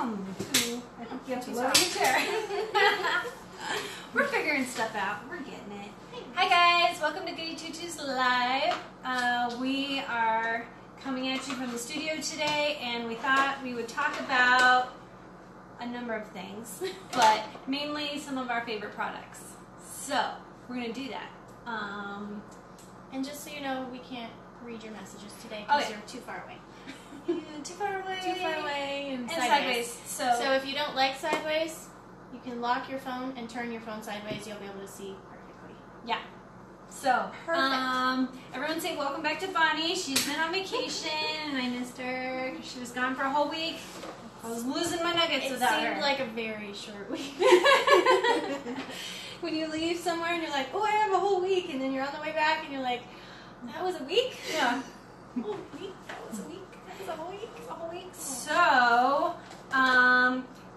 welcome to, I think you have to lower your chair. We're figuring stuff out. We're getting it. Hi guys, welcome to Goody Tutus Live. We are coming at you from the studio today, and we thought we would talk about a number of things, but mainly some of our favorite products. So, we're going to do that. And just so you know, we can't read your messages today because you're too far away. Too far away. Too far away and sideways. So if you don't like sideways, you can lock your phone and turn your phone sideways. You'll be able to see perfectly. Yeah. So, perfect. Everyone say welcome back to Bonnie. She's been on vacation, and I missed her. She was gone for a whole week. I was losing my nuggets without her. It seemed like a very short week. When you leave somewhere and you're like, oh, I have a whole week, and then you're on the way back and you're like, that was a week? Yeah. A whole week? That was a week? That was a whole week? A whole week? So,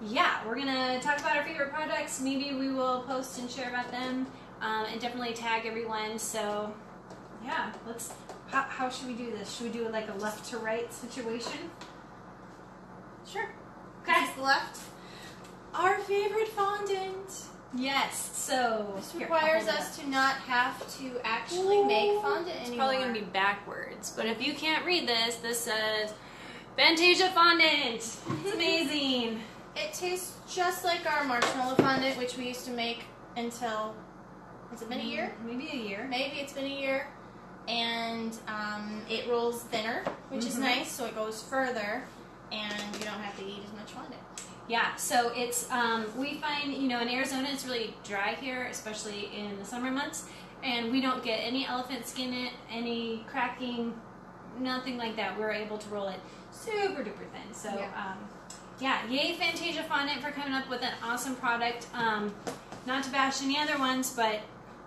yeah, we're going to talk about our favorite products. Maybe we will post and share about them, and definitely tag everyone. So, yeah, how should we do this? Should we do like a left to right situation? Sure. Okay. This is the left. Our favorite fondant. Yes, so this requires us to not have to actually make fondant anymore. It's probably going to be backwards, but if you can't read this, this says Fantasia Fondant. It's amazing. It tastes just like our marshmallow fondant, which we used to make until, has it been a year? Maybe a year. Maybe it's been a year. And it rolls thinner, which is nice, so it goes further, and you don't have to eat as much fondant. Yeah, so it's, we find, in Arizona it's really dry here, especially in the summer months, and we don't get any elephant skin in it, any cracking, nothing like that. We're able to roll it super duper thin. So, yeah, yay Fantasia Fondant for coming up with an awesome product. Not to bash any other ones, but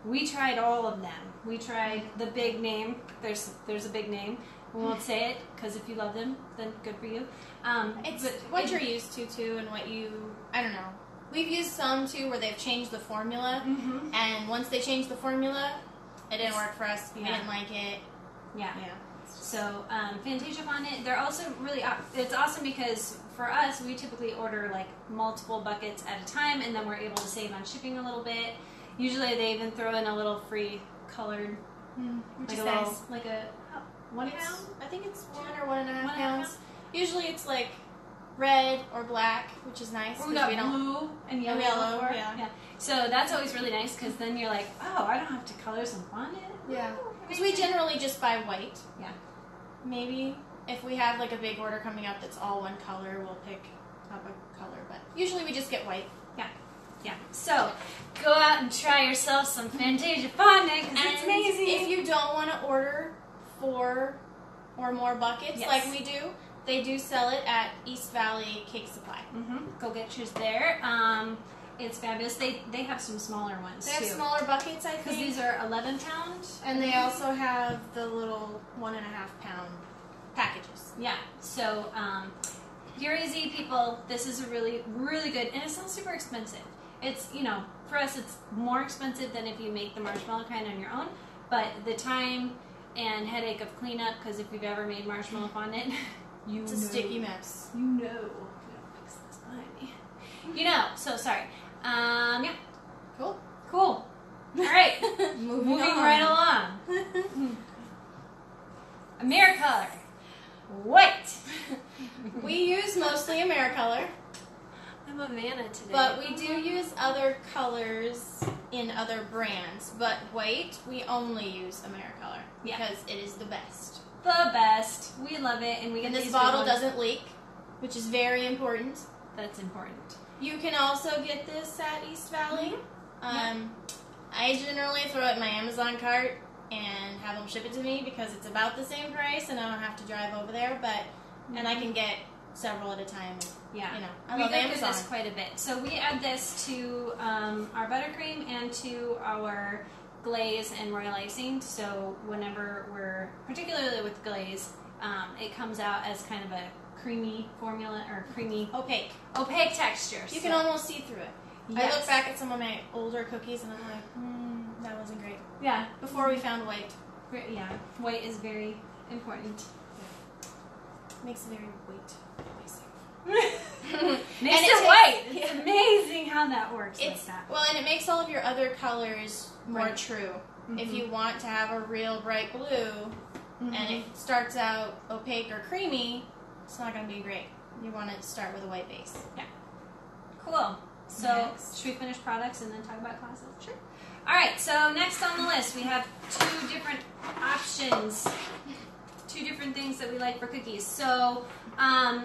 we tried all of them. We tried the big name. There's a big name. We won't say it, because if you love them, then good for you. It's what you're used to, too, and what I don't know. We've used some, too, where they've changed the formula, and once they changed the formula, it didn't work for us. We didn't like it. Yeah. So, Fantasia Fondant, they're also really, it's awesome because for us, we typically order, like, multiple buckets at a time, and then we're able to save on shipping a little bit. Usually, they even throw in a little free colored, which like is nice. Little, like a 1 pound? I think it's 1 or 1.5 pounds. Usually it's like red or black, which is nice. We got blue and yellow. Yeah. So that's always really nice because then you're like, oh, I don't have to color some fondant. Yeah. Because we generally just buy white. Yeah. Maybe if we have like a big order coming up that's all one color, we'll pick up a color. But usually we just get white. Yeah. Yeah. So go out and try yourself some Fantasia Fondant because it's amazing. If you don't want to order 4 or more buckets like we do, they do sell it at East Valley Cake Supply. Go get yours there. It's fabulous. They have some smaller ones too. They have smaller buckets, I think. Because these are 11 pound. And they also have the little 1.5 pound packages. Yeah. So if you're easy people, this is a really, really good, and it's not super expensive. It's, for us it's more expensive than if you make the marshmallow kind on your own, but the time and headache of cleanup, because if you've ever made marshmallow fondant, it's a sticky mess. We don't fix this behind me. So sorry. Yeah. Cool. All right. Moving right along. Americolor. White. We use mostly Americolor. I'm a Vanna today. But we do use other colors in other brands. But white, we only use Americolor because it is the best. The best. We love it, and we get this bottle doesn't leak, which is very important. That's important. You can also get this at East Valley. I generally throw it in my Amazon cart and have them ship it to me because it's about the same price, and I don't have to drive over there. And I can get several at a time. I love Amazon. This quite a bit. So we add this to our buttercream and to our glaze and royal icing. So whenever particularly with glaze, it comes out as kind of a creamy formula or creamy opaque texture. You can almost see through it. Yes. I look back at some of my older cookies and I'm like, that wasn't great. Yeah. Before we found white. Yeah, white is very important. Makes it very weight. Makes And it white. It's amazing how that works like that. Well, and it makes all of your other colors more true. Mm-hmm. If you want to have a real bright blue and it starts out opaque or creamy, it's not going to be great. You want to start with a white base. Yeah. Cool. So, should we finish products and then talk about classes? Sure. All right, so next on the list, we have 2 different options, 2 different things that we like for cookies. So,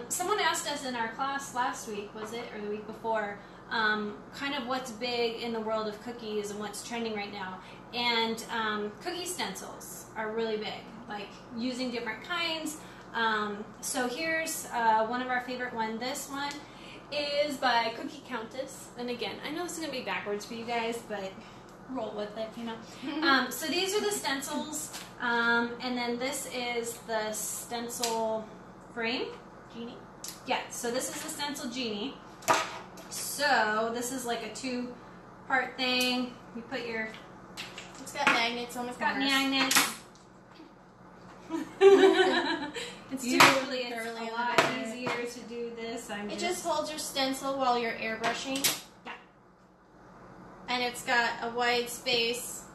someone asked us in our class last week, was it, or the week before, kind of what's big in the world of cookies and what's trending right now. And cookie stencils are really big, like using different kinds. So here's one of our favorite ones. This one is by Cookie Countess. And again, I know this is going to be backwards for you guys, but roll with it, you know. So these are the stencils. And then this is the stencil frame. Genie? Yeah, so this is the stencil genie. So this is like a 2-part thing. You put your... It's got magnets on the corners. Got magnets. It's usually a lot easier to do this. It just holds your stencil while you're airbrushing. Yeah. And it's got a wide space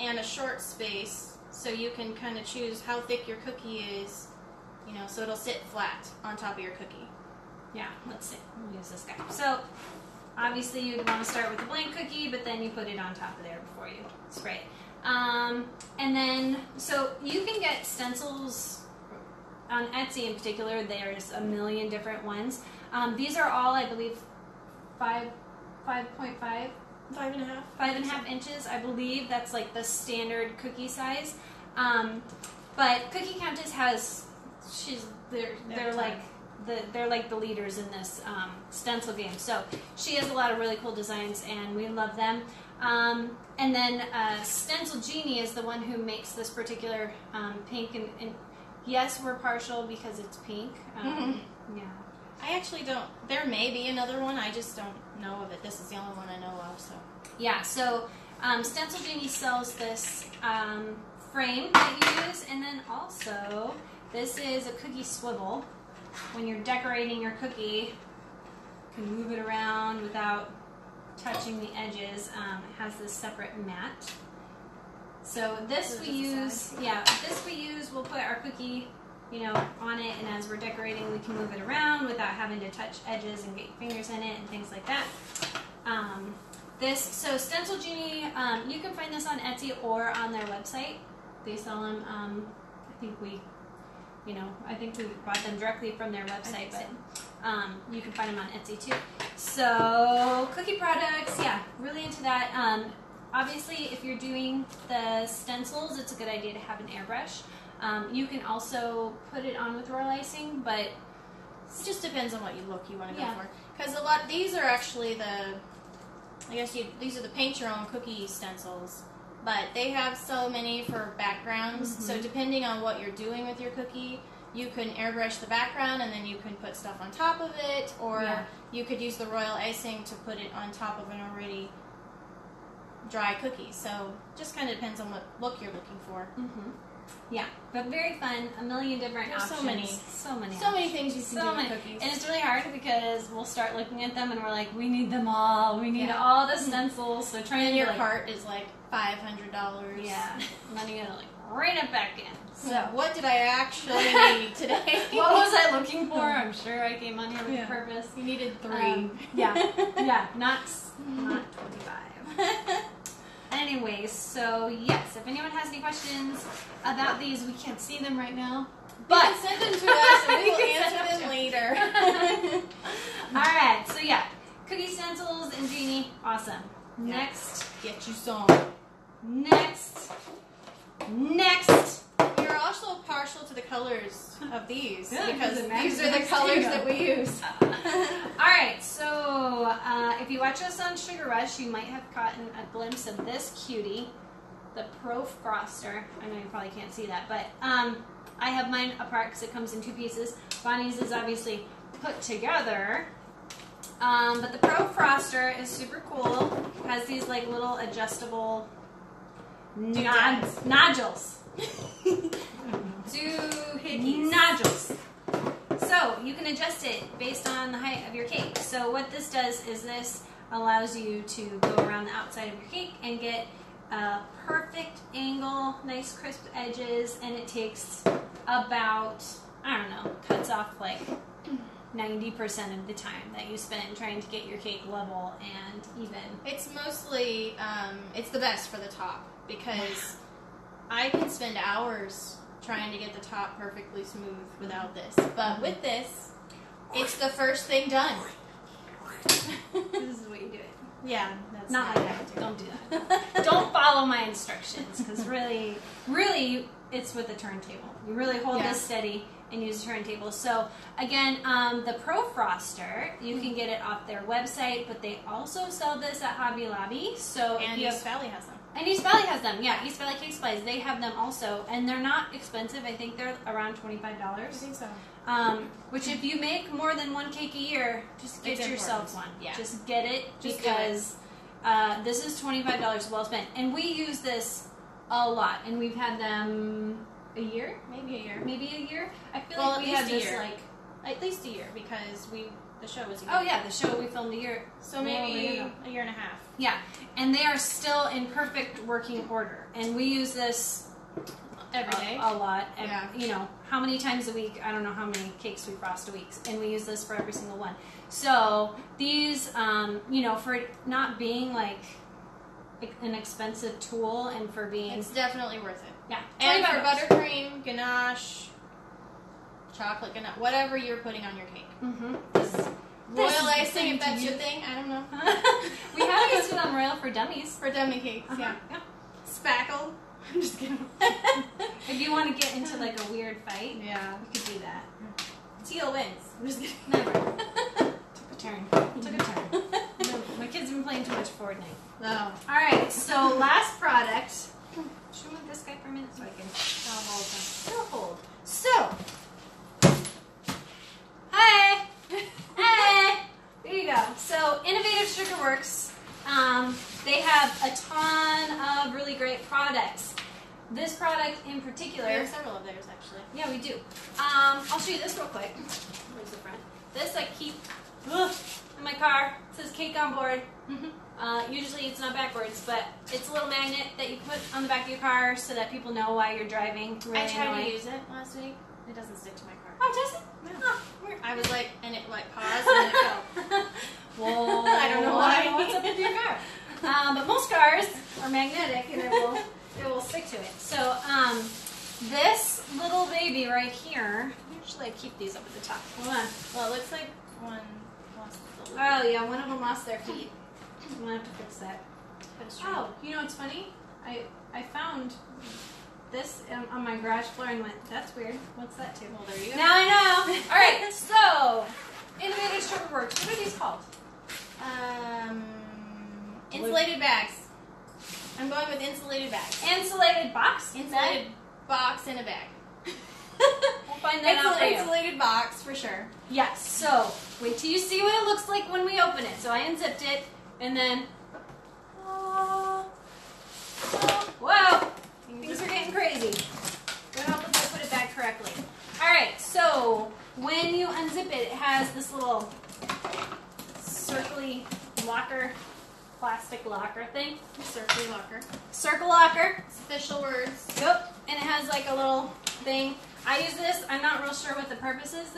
and a short space, so you can kind of choose how thick your cookie is, you know, so it'll sit flat on top of your cookie. Yeah, let's see. We'll use this guy. So, obviously you'd want to start with a blank cookie, but then you put it on top of there before you spray it. And then, so you can get stencils on Etsy in particular. There's a million different ones. These are all, I believe, 5.5 5.5 inches. I believe that's like the standard cookie size. But Cookie Countess has, they're like the leaders in this stencil game. So she has a lot of really cool designs, and we love them. And then Stencil Genie is the one who makes this particular pink. And yes, we're partial because it's pink. Yeah. I actually don't. There may be another one. I just don't know of it. This is the only one I know of. So. Yeah. So Stencil Genie sells this frame that you use, and then also this is a cookie swivel. When you're decorating your cookie, you can move it around without touching the edges. It has this separate mat. So this we use, we'll put our cookie, you know, on it, and as we're decorating, we can move it around without having to touch edges and get your fingers in it and things like that. So Stencil Genie, you can find this on Etsy or on their website. They sell them, I think we bought them directly from their website, but you can find them on Etsy too. So cookie products, yeah, really into that. Obviously, if you're doing the stencils, it's a good idea to have an airbrush. You can also put it on with royal icing, but It just depends on what look you want to go Yeah. for. Because these are actually these are the paint your own cookie stencils. But they have so many for backgrounds. Mm-hmm. So depending on what you're doing with your cookie, you can airbrush the background and then you can put stuff on top of it. Or you could use the royal icing to put it on top of an already dry cookie. So just kind of depends on what look you're looking for. Mm-hmm. Yeah, but very fun. A million different There's options. so many options. things you can do with cookies. And it's really hard because we'll start looking at them and we're like, we need them all. We need all the stencils. So trying And to your cart is like $500. Yeah, and then you gotta like rein it back in. So what did I actually need today? What was I looking for? I'm sure I came on here with a purpose. You needed 3. Yeah, not 25. Anyways, so yes, if anyone has any questions about these, we can't see them right now, but you can send them to us and we will answer them later. All right, so yeah, cookie stencils and Genie, awesome. Yeah. Next, Get you some. Next. You're also partial to the colors of these Yeah, because it these matches are the the colors studio. that we use. Alright, so if you watch us on Sugar Rush, you might have gotten a glimpse of this cutie, the Pro Froster. I know you probably can't see that, but I have mine apart because it comes in 2 pieces. Bonnie's is obviously put together. But the Pro Froster is super cool. It has these like little adjustable nodules. Doohickeys. Nodules. So you can adjust it based on the height of your cake. so what this does is this allows you to go around the outside of your cake and get a perfect angle, nice crisp edges, and it takes about, I don't know, cuts off like 90% of the time that you spend trying to get your cake level and even. It's mostly, it's the best for the top because I can spend hours trying to get the top perfectly smooth without this. But with this, it's the first thing done. This is what you do it. Yeah, that's Not like that. Don't do that. Don't follow my instructions because really, it's with a turntable. You really hold this steady and use a turntable. So again, the Pro Froster, you can get it off their website, but they also sell this at Hobby Lobby. So and East Valley has them. And East Valley has them, yeah. East Valley Cake Supplies, they have them also, and they're not expensive. I think they're around $25. I think so. Which, if you make more than one cake a year, just get yourself one. Yeah. Just get it because this is $25 well spent. And we use this a lot, and we've had them a year, maybe a year. Maybe a year. I feel well, like we had this year. like at least a year because the show was a year. Oh yeah, the show we filmed a year. So maybe a year and a half. Yeah, and they are still in perfect working order, and we use this every day, a lot. You know, how many times a week? I don't know how many cakes we frost a week, and we use this for every single one. So these, you know, for not being like an expensive tool, and for being, it's definitely worth it. Yeah, and for buttercream, ganache, chocolate ganache, whatever you're putting on your cake. Royal icing, if that's your thing, I don't know. We have used it on Royal for dummies. For dummy cakes, yeah. Spackle. I'm just kidding. If you want to get into like a weird fight, you could do that. Teal wins. I'm just kidding. Never. Took a turn. My kids have been playing too much Fortnite. No. Alright, so last product. Should we move this guy for a minute so I can hold them? Still hold. So, hi! Hey! There you go. So, Innovative Sugar Works, they have a ton of really great products. This product in particular... We have several of theirs, actually. Yeah, we do. I'll show you this real quick. Where's the front? This I keep in my car. It says cake on board. Usually it's not backwards, but it's a little magnet that you put on the back of your car so that people know why you're driving. Really I tried to use it last week. It doesn't stick to my car. Oh, does it? No. Oh, I was like, and it like paused and it fell. Whoa. I don't know why. I don't know what's up with your car. But most cars are magnetic and it will stick to it. So, this little baby right here, usually I keep these up at the top. Hold on. Well, it looks like one lost the loop. Oh, yeah, one of them lost their feet. I'm going to have to fix that. Oh, you know what's funny? I found this on my garage floor and went, that's weird. What's that too? Well, there you go. Now I know. All right, so Innovative Sugar Works. What are these called? Insulated bags. I'm going with insulated bags. Insulated box? Insulated box in a bag. We'll find that out for you. Insulated box for sure. Yes, so wait till you see what it looks like when we open it. So I unzipped it and then, whoa, things are getting crazy. Don't know if I put it back correctly. All right, so when you unzip it, it has this little circly locker, plastic locker thing. Circle locker. Circle locker. It's official words. Yep, and it has like a little thing. I use this. I'm not real sure what the purpose is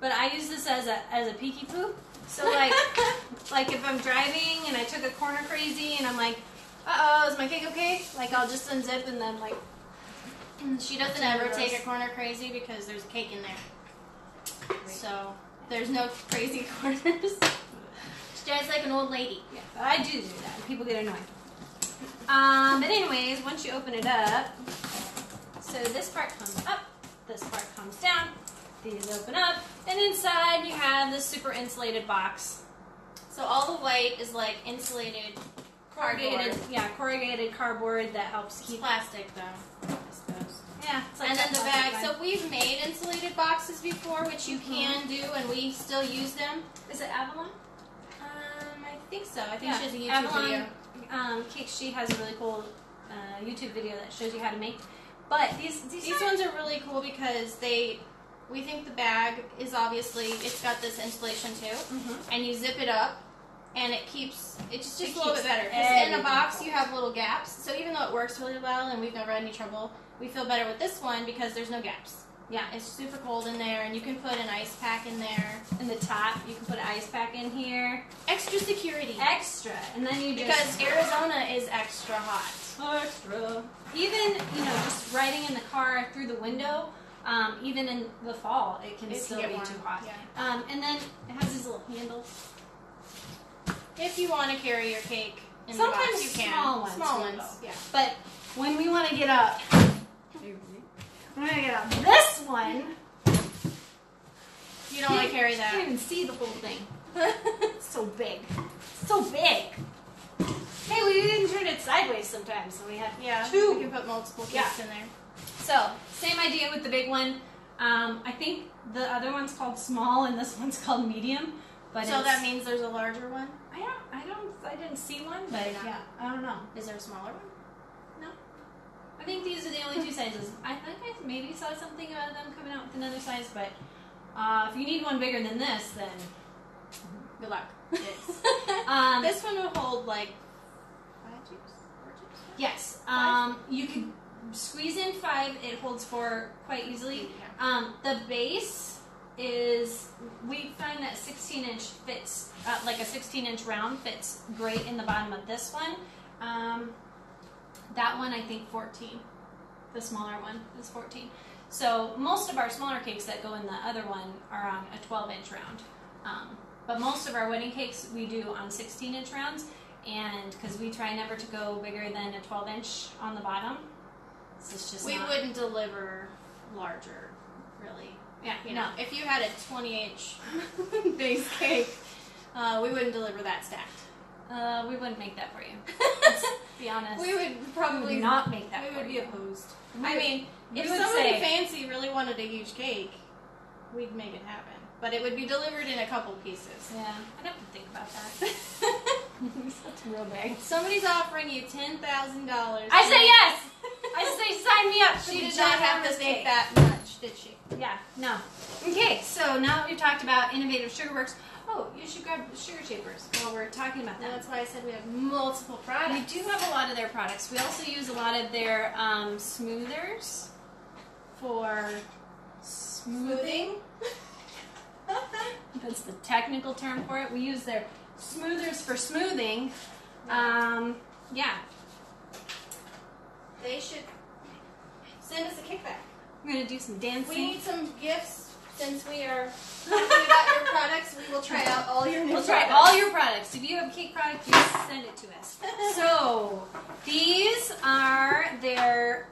but I use this as a peeky poo. So like if I'm driving and I took a corner crazy and I'm like, is my cake okay? Like I'll just unzip and then like. She doesn't ever take a corner crazy because there's a cake in there. So there's no crazy corners. She drives like an old lady. Yeah, but I do that. People get annoyed. But anyways, once you open it up, so this part comes up, this part comes down, these open up, and inside you have this super insulated box. So all the white is like insulated corrugated, corrugated cardboard that helps keep. It's plastic though, I suppose. Yeah, it's like and then the bag. bag. So we've made insulated boxes before, which you can do, and we still use them. Is it Avalon? I think so. I think she has a YouTube Avalon, video. Cake. She has a really cool YouTube video that shows you how to make. But these ones are really cool because they we think the bag is obviously, it's got this insulation too, and you zip it up, and it just a little bit better. Because in a box, you have little gaps, so even though it works really well and we've never had any trouble, we feel better with this one because there's no gaps. Yeah, it's super cold in there, and you can put an ice pack in there. In the top, you can put an ice pack in here. Extra security. Extra. And then you just... Because Arizona is extra hot. Extra. Even, just riding in the car through the window, even in the fall, it can still be too hot. Yeah. And then it has these little handles. If you want to carry your cake in the box, you can. Small ones. Yeah. But when we want to get up... I'm going to get out this one. You don't want to carry that. You can't even see the whole thing. It's so big. So big. Hey, we even turn it sideways sometimes, so we have two. We can put multiple cakes in there. So, same idea with the big one. I think the other one's called small and this one's called medium. But so that means there's a larger one? I didn't see one, but yeah, I don't know. Is there a smaller one? I think these are the only two sizes. I think I maybe saw something about them coming out with another size, but if you need one bigger than this, then good luck. Yes. This one will hold like 5 tubes? 4 tubes? Yes. 5? You could squeeze in 5. It holds 4 quite easily. Yeah. The base is, we find that 16-inch fits, like a 16-inch round fits great in the bottom of this one. That one, I think 14. The smaller one is 14. So most of our smaller cakes that go in the other one are on a 12-inch round. But most of our wedding cakes we do on 16-inch rounds, and because we try never to go bigger than a 12-inch on the bottom. It's just we wouldn't deliver larger, really. Yeah, no. If you had a 20-inch base cake, we wouldn't deliver that stacked. We wouldn't make that for you. Let's be honest. We would probably not make that. We would be opposed. I mean, if somebody fancy really wanted a huge cake, we'd make it happen. But it would be delivered in a couple pieces. Yeah, I'd have to think about that. That's real big. Somebody's offering you $10,000. I say yes. I say sign me up. She did not have to think that much, did she? Yeah, no. Okay, so now that we've talked about Innovative Sugarworks. Oh, you should grab sugar shapers while we're talking about them. That's why I said we have multiple products. We do have a lot of their products. We also use a lot of their smoothers for smoothing. That's the technical term for it. We use their smoothers for smoothing. Yeah. They should send us a kickback. We're going to do some dancing. We need some gifts. Since we are talking about your products, we will try out all your new products. We'll try all your products. If you have a cake product, you send it to us. So, these are their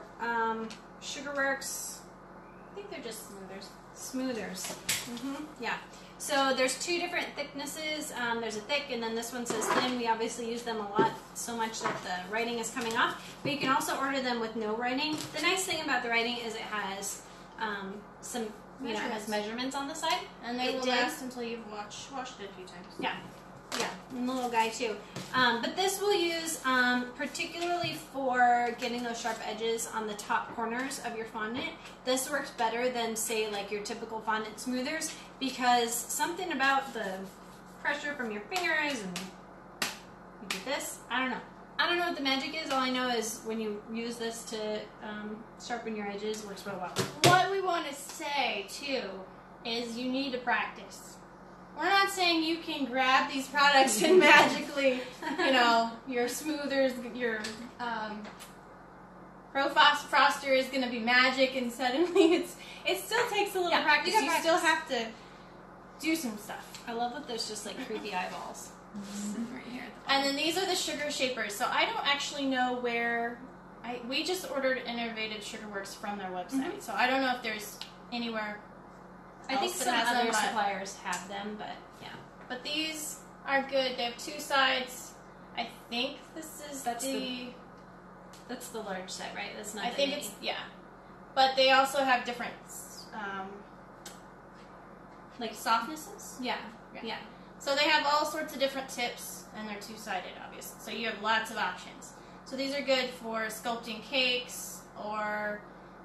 Sugarworks. I think they're just smoothers. Yeah. So, there's 2 different thicknesses. There's a thick, and then this one says thin. We obviously use them a lot, so much that the writing is coming off. But you can also order them with no writing. The nice thing about the writing is it has some... it has measurements on the side. And they will last until you've washed it a few times. Yeah. Yeah, and the little guy too. But this we'll use particularly for getting those sharp edges on the top corners of your fondant. This works better than, say, like your typical fondant smoothers because something about the pressure from your fingers and you do this, I don't know. I don't know what the magic is. All I know is when you use this to sharpen your edges, it works real well. What we want to say, too, is you need to practice. We're not saying you can grab these products and magically, your smoothers, your Pro Froster is going to be magic and suddenly it still takes a little practice. You still have to do some stuff. I love that there's just like creepy eyeballs. Right here. And then these are the sugar shapers. So I don't actually know where. We just ordered Innovative Sugarworks from their website. So I don't know if there's anywhere. I think some other suppliers have them, but yeah. But these are good. They have 2 sides. I think that's the large side, right? That's not. I think it's But they also have different like softnesses. Yeah. So they have all sorts of different tips, and they're 2-sided, obviously. So you have lots of options. So these are good for sculpting cakes or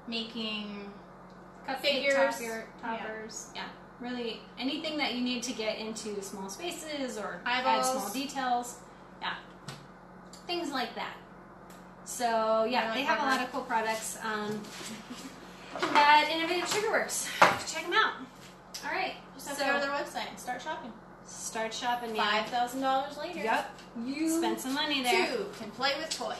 making cupcake figures, toppers. Yeah. Really, anything that you need to get into small spaces or eyeballs, add small details. Yeah. Things like that. So, yeah, they have a lot of cool products at Innovative Sugarworks. Check them out. All right. Just have to go to their website and start shopping. Start shopping. Yeah. $5,000 later. Yep. You spend some money there. Too can play with toys.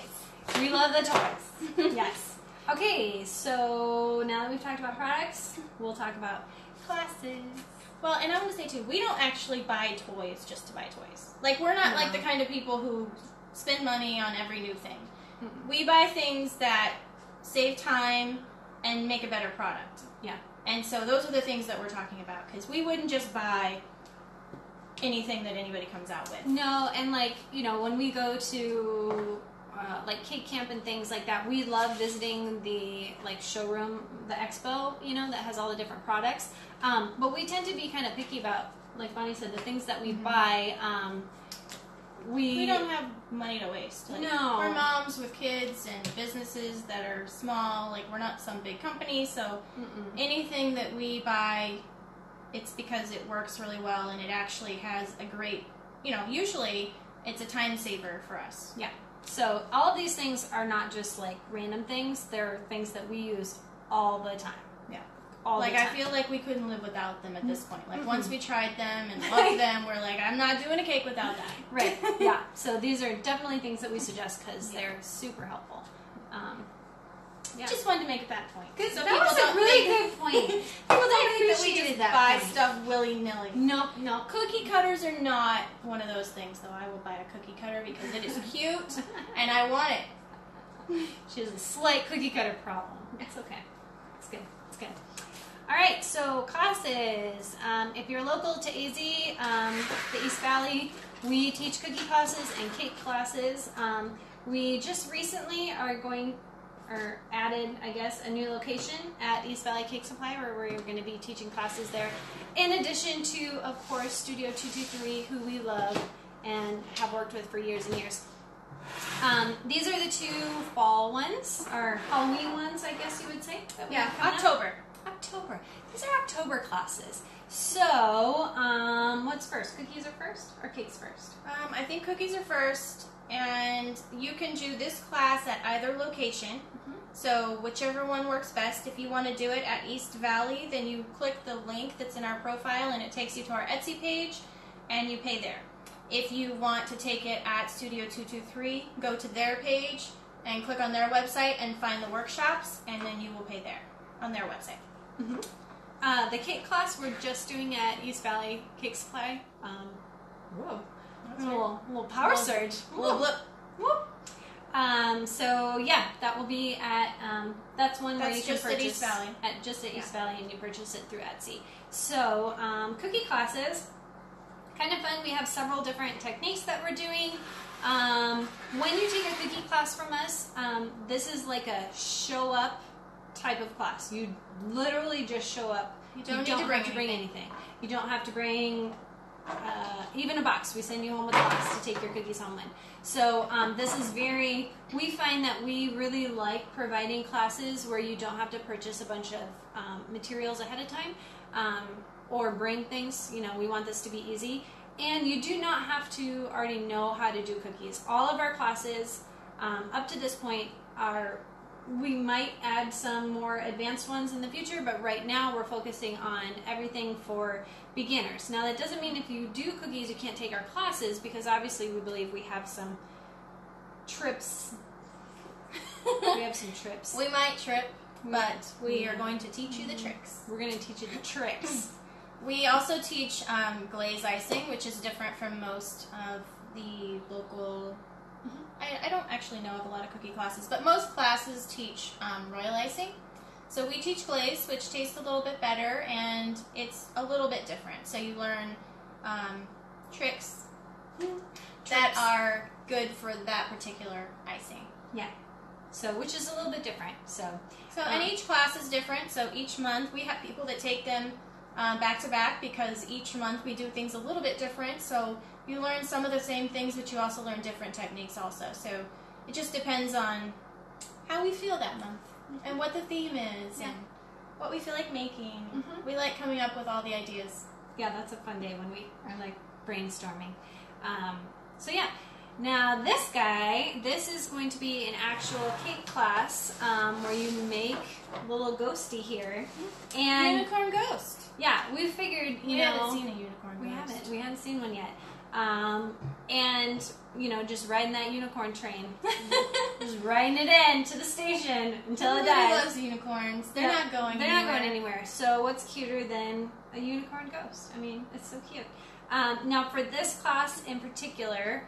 We love the toys. Yes. Okay, so now that we've talked about products, we'll talk about classes. Well, and I want to say too, we don't actually buy toys just to buy toys. Like, we're not like the kind of people who spend money on every new thing. Mm-mm. We buy things that save time and make a better product. Yeah. And so those are the things that we're talking about, because we wouldn't just buy anything that anybody comes out with. No, and like, you know, when we go to like cake camp and things like that, we love visiting the like showroom, the expo, you know, that has all the different products. But we tend to be kind of picky about, like Bonnie said, the things that we buy. We don't have money to waste. Like, no. We're moms with kids and businesses that are small. Like, we're not some big company, so anything that we buy, it's because it works really well and it actually has a great, you know, usually it's a time saver for us. Yeah. So all of these things are not just like random things. They're things that we use all the time. Yeah. All like, the time. I feel like we couldn't live without them at this point. Like, once we tried them and loved them, we're like, I'm not doing a cake without that. Right. Yeah. So these are definitely things that we suggest because they're super helpful. Yeah. Just wanted to make that point. So that was a really good point. People don't think that we just did that buy point. stuff willy-nilly. Nope, no. Cookie cutters are not one of those things, though. I will buy a cookie cutter because it is cute and I want it. She has a slight cookie cutter problem. It's okay. It's good. It's good. All right, so classes. If you're local to AZ, the East Valley, we teach cookie classes and cake classes. We just recently added, I guess, a new location at East Valley Cake Supply where we're going to be teaching classes there. In addition to, of course, Studio 223, who we love and have worked with for years and years. These are the two fall ones, or Halloween ones, I guess you would say. Yeah, October. October. These are October classes. So, what's first? Cookies are first or cakes first? I think cookies are first, and you can do this class at either location. So whichever one works best. If you want to do it at East Valley, then you click the link that's in our profile and it takes you to our Etsy page and you pay there. If you want to take it at Studio 223, go to their page and click on their website and find the workshops, and then you will pay there on their website. The cake class we're just doing at East Valley Cake Supply. Whoa. That's a little power surge. A little blip. Whoop. So yeah, that will be at that's one where you can purchase at East Valley. At East Valley, and you purchase it through Etsy. So cookie classes, kind of fun. We have several different techniques that we're doing. When you take a cookie class from us, this is like a show up type of class. You literally just show up. You don't have need to bring anything. You don't have to bring even a box. We send you home with a box to take your cookies home in. So this is we find that we really like providing classes where you don't have to purchase a bunch of materials ahead of time or bring things. You know, we want this to be easy. And you do not have to already know how to do cookies. All of our classes up to this point we might add some more advanced ones in the future, but right now we're focusing on everything for beginners. Now that doesn't mean if you do cookies you can't take our classes, because obviously we believe we have some trips. We have some trips. We might trip, but we are going to teach you the tricks. We're going to teach you the tricks. We also teach glaze icing, which is different from most of the local... I don't actually know of a lot of cookie classes, but most classes teach royal icing. So we teach glaze, which tastes a little bit better, and it's a little bit different. So you learn tricks that are good for that particular icing. Yeah. So, which is a little bit different. So and each class is different. So each month we have people that take them back to back, because each month we do things a little bit different. So you learn some of the same things, but you also learn different techniques also. So it just depends on how we feel that month and what the theme is and what we feel like making. Mm-hmm. We like coming up with all the ideas. Yeah, that's a fun day when we are like brainstorming. So yeah, now this guy, this is going to be an actual cake class where you make a little ghosty here. And Unicorn ghost. yeah, we figured, We haven't seen a unicorn ghost. We haven't seen one yet. And, you know, just riding that unicorn train. Just riding it in to the station until it Everybody dies. loves unicorns. They're not going They're anywhere. not going anywhere. So what's cuter than a unicorn ghost? I mean, it's so cute. Now for this class in particular,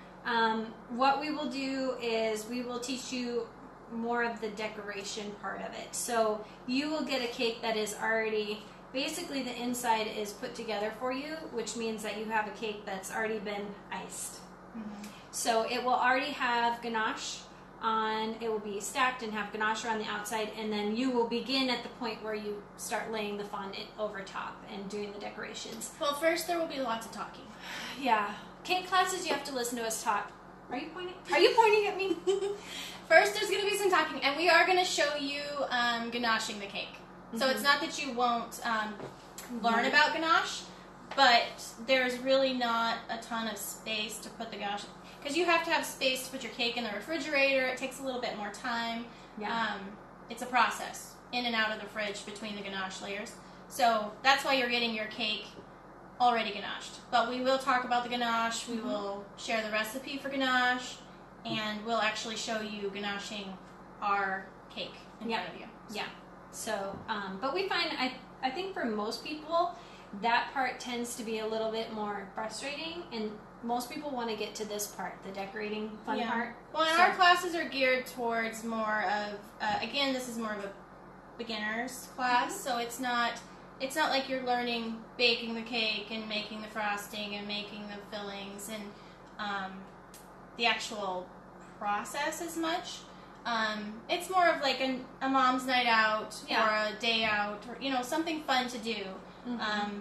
what we will do is we will teach you more of the decoration part of it. So you will get a cake that is already, basically the inside is put together for you, which means that you have a cake that's already been iced. Mm-hmm. So it will already have ganache on, it will be stacked and have ganache around the outside, and then you will begin at the point where you start laying the fondant over top and doing the decorations. Well, first there will be lots of talking. Yeah. Cake classes, you have to listen to us talk. Are you pointing? Are you pointing at me? First there's going to be some talking, and we are going to show you ganaching the cake. So it's not that you won't learn about ganache, but there's really not a ton of space to put the ganache. Because you have to have space to put your cake in the refrigerator. It takes a little bit more time. Yeah. It's a process in and out of the fridge between the ganache layers. So that's why you're getting your cake already ganached. But we will talk about the ganache. We will share the recipe for ganache. And we'll actually show you ganaching our cake in front of you. Yeah. So, but we find, I think for most people, that part tends to be a little bit more frustrating, and most people want to get to this part, the decorating fun part. Well, and our classes are geared towards more of, again, this is more of a beginner's class, so it's not like you're learning baking the cake and making the frosting and making the fillings and the actual process as much. It's more of like a mom's night out or a day out, or, you know, something fun to do.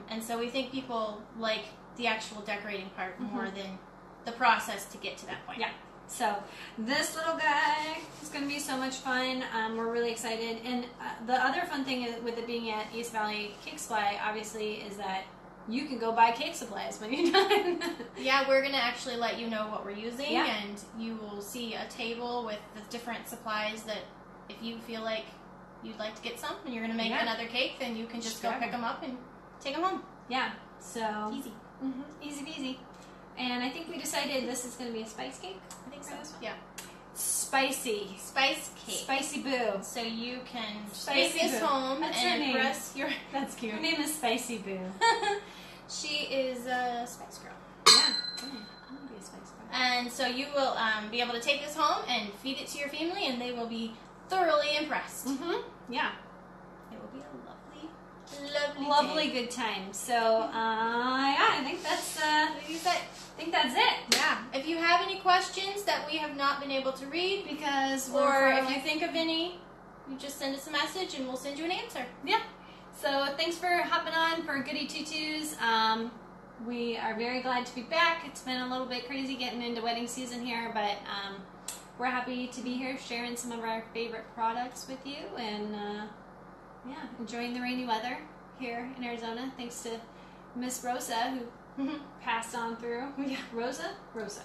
And so we think people like the actual decorating part more than the process to get to that point. Yeah. So this little guy is going to be so much fun. We're really excited. And the other fun thing with it being at East Valley Cake Supply, obviously, is that you can go buy cake supplies when you're done. Yeah, we're going to actually let you know what we're using, Yeah. and you will see a table with the different supplies that if you feel like you'd like to get some and you're going to make another cake, then you can just go pick them up and take them home. Yeah, so Easy. Easy peasy. And I think we decided this is going to be a spice cake. I think so. For this one? Yeah. Spicy. Spice cake. Spicy Boo. So you can Spicy take this Boo. home That's her and name. press your... That's cute. Her name is Spicy Boo. She is a spice girl. Yeah. I want to be a spice girl. And so you will be able to take this home and feed it to your family, and they will be thoroughly impressed. Yeah. It will be a Lovely day. good time. So, yeah, I think that's it. Yeah. If you have any questions that we have not been able to read, Because or if you think of any, you just send us a message and we'll send you an answer. Yeah. So thanks for hopping on for Goody Tutus. We are very glad to be back. It's been a little bit crazy getting into wedding season here, but we're happy to be here sharing some of our favorite products with you, and yeah, enjoying the rainy weather here in Arizona. Thanks to Miss Rosa who passed on through. Yeah. Rosa. What's it?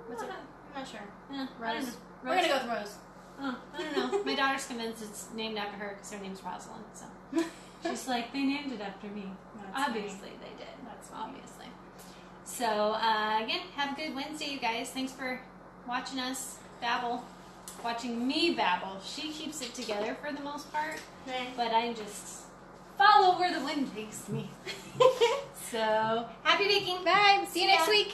I'm not sure. Yeah, I don't Rose. know. We're going to go with Rose. Oh, I don't know. My daughter's convinced it's named after her because her name's Rosalind. So she's like, they named it after me. That's Obviously, they did. That's obviously. So again, have a good Wednesday, you guys. Thanks for watching us babble, watching me babble. She keeps it together for the most part, but I just follow where the wind takes me. So happy baking. Bye. See you next ya. week.